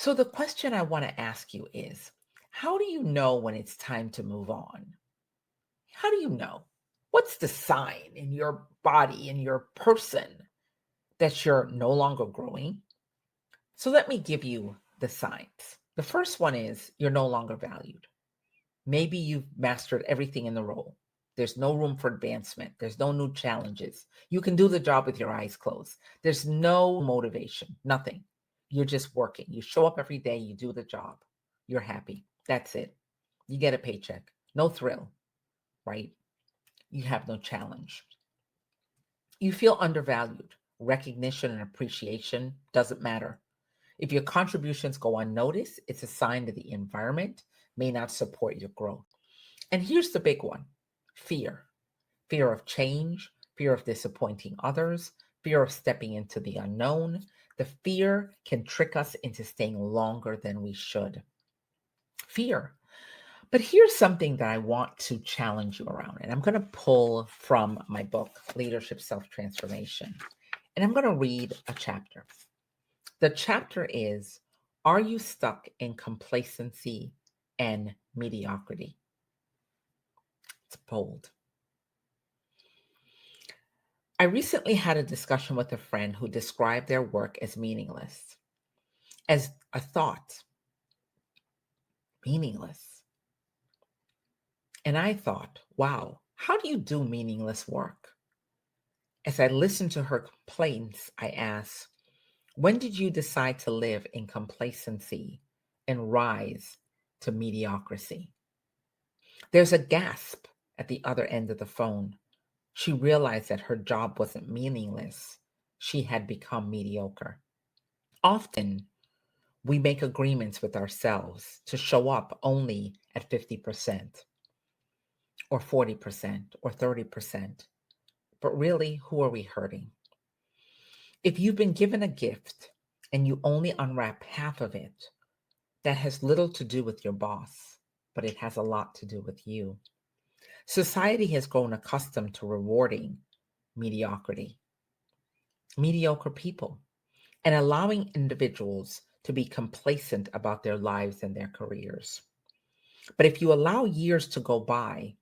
So, the question I want to ask you is, how do you know when it's time to move on? How do you know? What's the sign in your body, in your person, that you're no longer growing? So, let me give you the signs. The first one is you're no longer valued. Maybe you've mastered everything in the role. There's no room for advancement. There's no new challenges. You can do the job with your eyes closed. There's no motivation, nothing. You're just working. You show up every day, you do the job. You're happy. That's it. You get a paycheck. No thrill, right? You have no challenge. You feel undervalued. Recognition and appreciation doesn't matter. If your contributions go unnoticed, it's a sign that the environment may not support your growth. And here's the big one: fear. Fear of change, fear of disappointing others, fear of stepping into the unknown. The fear can trick us into staying longer than we should. Fear. But here's something that I want to challenge you around. And I'm going to pull from my book, Leadership Self Transformation. And I'm going to read a chapter. The chapter is, Are You Stuck in Complacency and Mediocrity? It's bold. I recently had a discussion with a friend who described their work as meaningless, as a thought, meaningless. And I thought, wow, how do you do meaningless work? As I listened to her complaints, I asked, when did you decide to live in complacency and rise to mediocrity? There's a gasp at the other end of the phone. She realized that her job wasn't meaningless. She had become mediocre. Often, we make agreements with ourselves to show up only at 50% or 40% or 30%. But really, who are we hurting? If you've been given a gift and you only unwrap half of it, that has little to do with your boss, but it has a lot to do with you. Society has grown accustomed to rewarding mediocrity, mediocre people, and allowing individuals to be complacent about their lives and their careers. But if you allow years to go by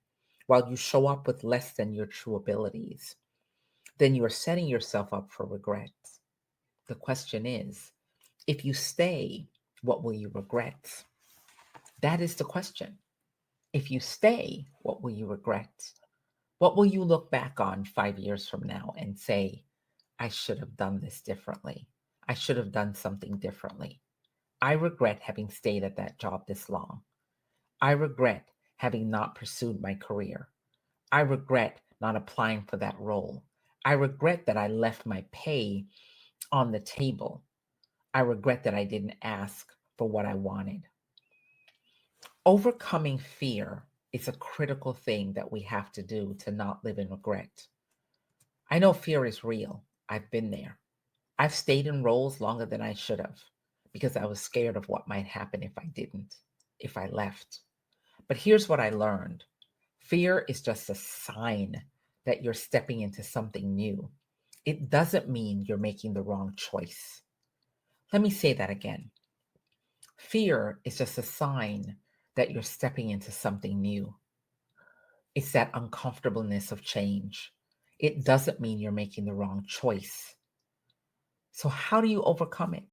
while you show up with less than your true abilities, then you are setting yourself up for regret. The question is, if you stay, what will you regret? That is the question. If you stay, what will you regret? What will you look back on 5 years from now and say, I should have done this differently? I should have done something differently. I regret having stayed at that job this long. I regret having not pursued my career. I regret not applying for that role. I regret that I left my pay on the table. I regret that I didn't ask for what I wanted. Overcoming fear is a critical thing that we have to do to not live in regret. I know fear is real. I've been there. I've stayed in roles longer than I should have because I was scared of what might happen if I didn't, if I left. But here's what I learned: fear is just a sign that you're stepping into something new. It doesn't mean you're making the wrong choice. Let me say that again. Fear is just a sign that you're stepping into something new. It's that uncomfortableness of change. It doesn't mean you're making the wrong choice. So, how do you overcome it?